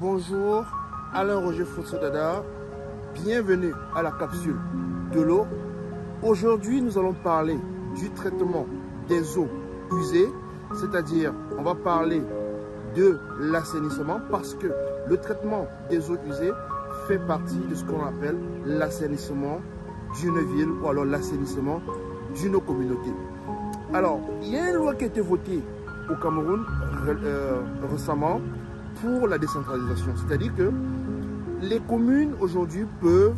Bonjour, Alain Roger Fosso-Dada, bienvenue à la capsule de l'eau. Aujourd'hui, nous allons parler du traitement des eaux usées, c'est-à-dire on va parler de l'assainissement parce que le traitement des eaux usées fait partie de ce qu'on appelle l'assainissement d'une ville ou alors l'assainissement d'une communauté. Alors, il y a une loi qui a été votée au Cameroun récemment pour la décentralisation. C'est-à-dire que les communes aujourd'hui peuvent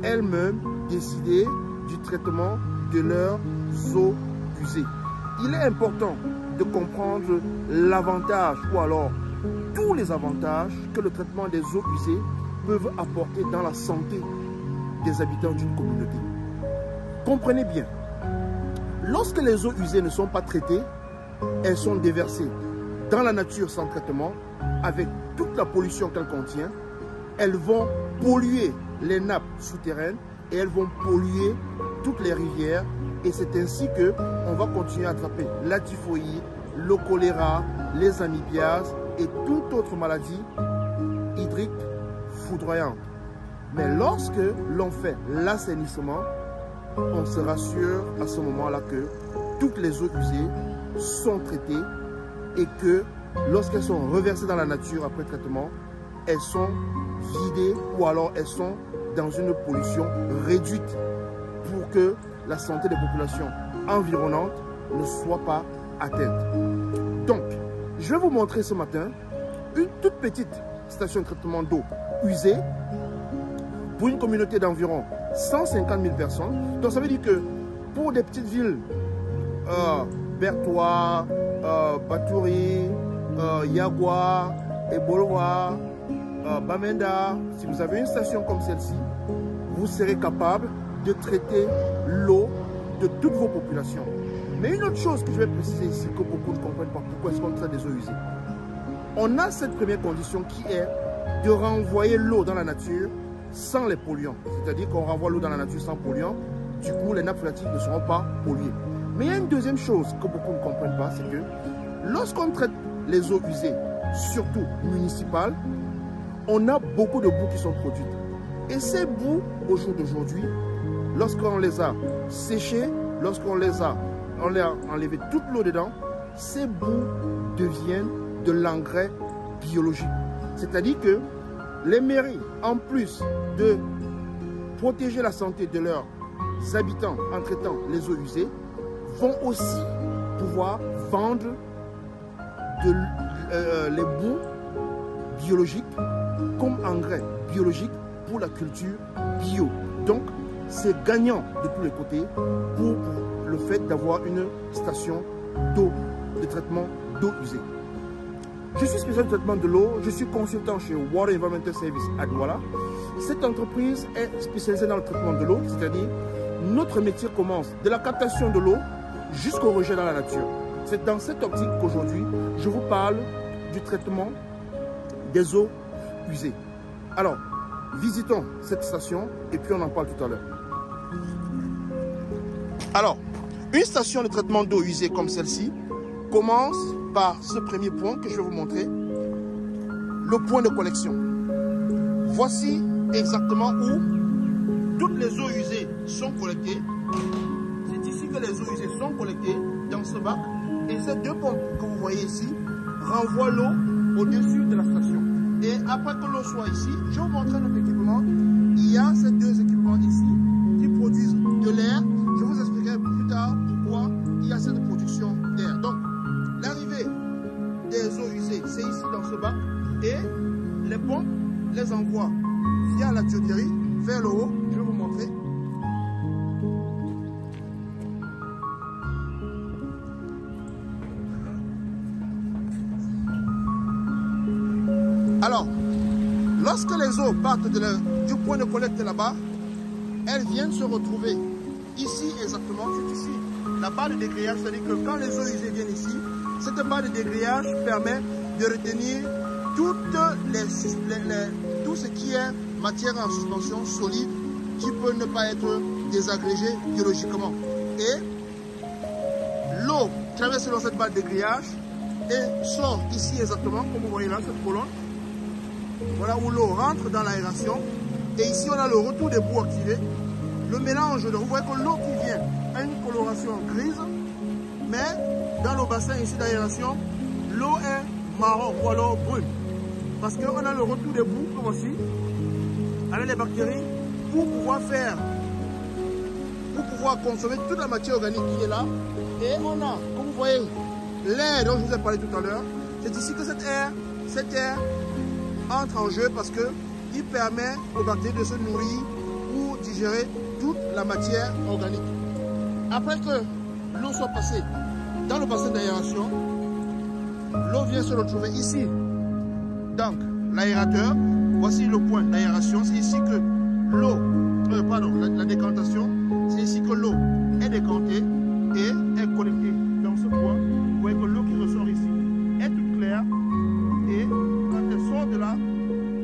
elles-mêmes décider du traitement de leurs eaux usées. Il est important de comprendre l'avantage ou alors tous les avantages que le traitement des eaux usées peuvent apporter dans la santé des habitants d'une communauté. Comprenez bien, lorsque les eaux usées ne sont pas traitées, elles sont déversées dans la nature sans traitement avec toute la pollution qu'elles contiennent. Elles vont polluer les nappes souterraines et elles vont polluer toutes les rivières. Et c'est ainsi qu'on va continuer à attraper la typhoïde, le choléra, les amibiases et toute autre maladie hydrique foudroyante. Mais lorsque l'on fait l'assainissement, on se rassure à ce moment-là que toutes les eaux usées sont traitées et que lorsqu'elles sont reversées dans la nature après traitement, elles sont vidées ou alors elles sont dans une pollution réduite pour que la santé des populations environnantes ne soit pas atteinte. Donc, je vais vous montrer ce matin une toute petite station de traitement d'eau usée pour une communauté d'environ 150 000 personnes. Donc, ça veut dire que pour des petites villes, Bertois, Batouri, Yagua, Eboloa, Bamenda, si vous avez une station comme celle-ci, vous serez capable de traiter l'eau de toutes vos populations. Mais une autre chose que je vais préciser ici, que beaucoup ne comprennent pas, pourquoi est-ce qu'on traite des eaux usées. On a cette première condition qui est de renvoyer l'eau dans la nature sans les polluants. C'est-à-dire qu'on renvoie l'eau dans la nature sans polluants, du coup les nappes phréatiques ne seront pas polluées. Mais il y a une deuxième chose que beaucoup ne comprennent pas, c'est que lorsqu'on traite les eaux usées, surtout municipales, on a beaucoup de boues qui sont produites. Et ces boues, au jour d'aujourd'hui, lorsqu'on les a séchées, lorsqu'on les a enlevé toute l'eau dedans, ces boues deviennent de l'engrais biologique. C'est-à-dire que les mairies, en plus de protéger la santé de leurs habitants en traitant les eaux usées, vont aussi pouvoir vendre les boues biologiques comme engrais biologique pour la culture bio. Donc, c'est gagnant de tous les côtés pour le fait d'avoir une station d'eau, de traitement d'eau usée. Je suis spécialiste de traitement de l'eau, je suis consultant chez Water Environmental Service à Douala. Cette entreprise est spécialisée dans le traitement de l'eau, c'est-à-dire notre métier commence de la captation de l'eau jusqu'au rejet dans la nature. C'est dans cette optique qu'aujourd'hui, je vous parle du traitement des eaux usées. Alors, visitons cette station et puis on en parle tout à l'heure. Alors, une station de traitement d'eau usée comme celle-ci commence par ce premier point que je vais vous montrer, le point de collection. Voici exactement où toutes les eaux usées sont collectées. C'est ici que les eaux usées sont collectées dans ce bac. Et ces deux pompes que vous voyez ici renvoient l'eau au-dessus de la station. Et après que l'eau soit ici, je vais vous montrer notre équipement. Il y a ces deux équipements ici qui produisent de l'air. Je vous expliquerai plus tard pourquoi il y a cette production d'air. Donc, l'arrivée des eaux usées, c'est ici dans ce bac. Et les pompes les envoient via la tuyauterie vers le haut. Je vais vous montrer. Alors, lorsque les eaux partent du point de collecte là-bas, elles viennent se retrouver ici exactement, c'est ici, la barre de dégrayage, c'est-à-dire que quand les eaux usées viennent ici, cette barre de dégrayage permet de retenir tout ce qui est matière en suspension solide qui peut ne pas être désagrégée biologiquement. Et l'eau traverse dans cette barre de dégrayage et sort ici exactement, comme vous voyez là, cette colonne. voilà où l'eau rentre dans l'aération. Et ici, on a le retour des boues activés. Le mélange, vous voyez que l'eau qui vient a une coloration grise, mais dans le bassin ici d'aération, l'eau est marron ou alors brune. Parce qu'on a le retour des boues, comme aussi, avec les bactéries, pour pouvoir consommer toute la matière organique qui est là. Et on a, comme vous voyez, l'air dont je vous ai parlé tout à l'heure. C'est ici que cette air entre en jeu parce qu'il permet aux bactéries de se nourrir ou digérer toute la matière organique. Après que l'eau soit passée dans le bassin d'aération, l'eau vient se retrouver ici. Donc, l'aérateur, voici le point d'aération. C'est ici que l'eau, la décantation, c'est ici que l'eau est décantée et est collectée dans ce point. Vous voyez que l'eau qui ressort ici est toute claire. Et quand elle sort de là,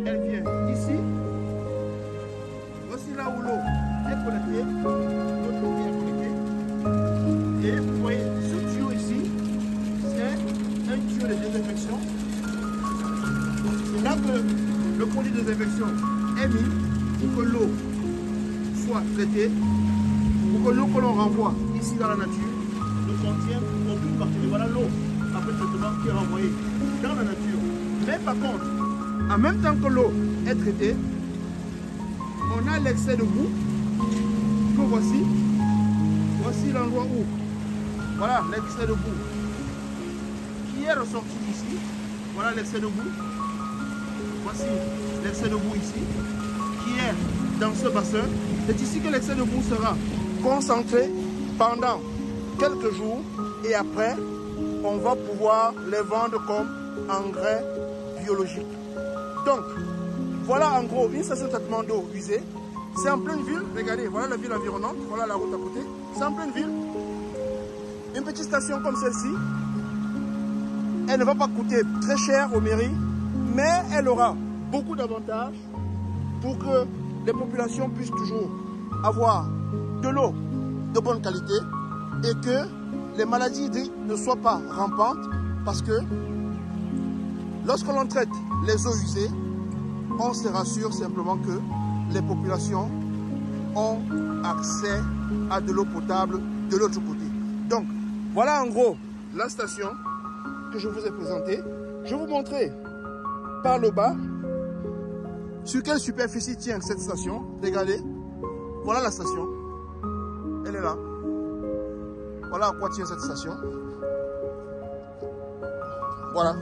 elle vient ici. Voici là où l'eau est collectée. L'autre eau est collectée. Et vous voyez, ce tuyau ici, c'est un tuyau de désinfection. C'est là que le produit de désinfection est mis pour que l'eau soit traitée, pour que l'eau que l'on renvoie ici dans la nature ne contienne aucune bactérie. Voilà l'eau après traitement qui est renvoyée dans la nature. Mais par contre, en même temps que l'eau est traitée, on a l'excès de boue que voici. Voici l'endroit où, voilà l'excès de boue qui est ressorti ici. Voilà l'excès de boue. Voici l'excès de boue ici, qui est dans ce bassin. C'est ici que l'excès de boue sera concentré pendant quelques jours et après, on va pouvoir les vendre comme engrais biologiques. Donc, voilà en gros une station de traitement d'eau usée. C'est en pleine ville, regardez, voilà la ville environnante, voilà la route à côté. C'est en pleine ville. Une petite station comme celle-ci, elle ne va pas coûter très cher aux mairies, mais elle aura beaucoup d'avantages pour que les populations puissent toujours avoir de l'eau de bonne qualité et que les maladies hydriques ne soient pas rampantes parce que lorsque l'on traite les eaux usées, on se rassure simplement que les populations ont accès à de l'eau potable de l'autre côté. Donc, voilà en gros la station que je vous ai présentée. Je vais vous montrer par le bas sur quelle superficie tient cette station. Regardez, voilà la station, elle est là. Voilà à quoi tient cette station. Voilà.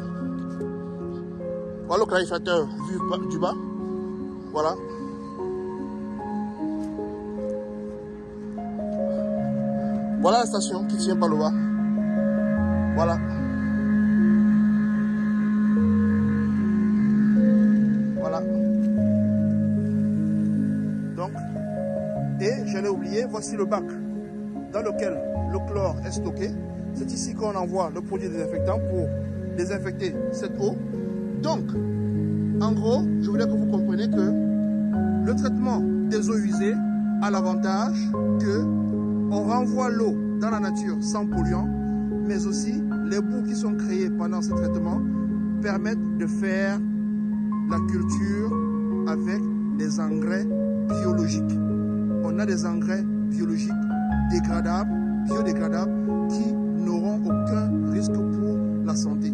Voilà le clarificateur vu du bas. Voilà. Voilà la station qui tient par le bas. Voilà. Voilà. Donc, et j'allais oublier, voici le bac dans lequel le chlore est stocké. C'est ici qu'on envoie le produit désinfectant pour désinfecter cette eau. Donc, en gros, je voulais que vous compreniez que le traitement des eaux usées a l'avantage que on renvoie l'eau dans la nature sans polluants, mais aussi les boues qui sont créées pendant ce traitement permettent de faire la culture avec des engrais biologiques. On a des engrais biologiques dégradables, biodégradables, qui n'auront aucun risque pour la santé.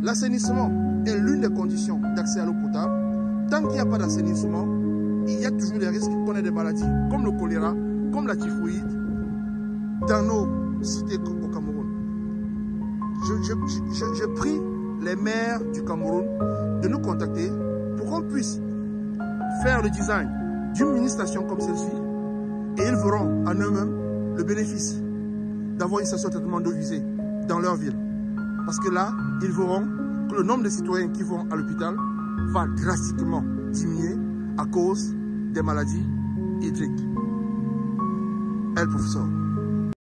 L'assainissement est l'une des conditions d'accès à l'eau potable. Tant qu'il n'y a pas d'assainissement, il y a toujours des risques qu'on ait des maladies comme le choléra, comme la typhoïde, dans nos cités au Cameroun. Je prie les maires du Cameroun de nous contacter pour qu'on puisse faire le design d'une mini-station comme celle-ci et ils verront en eux-mêmes le bénéfice d'avoir une station de traitement d'eau usée dans leur ville. Parce que là, ils verront que le nombre de citoyens qui vont à l'hôpital va drastiquement diminuer à cause des maladies hydriques. El professeur.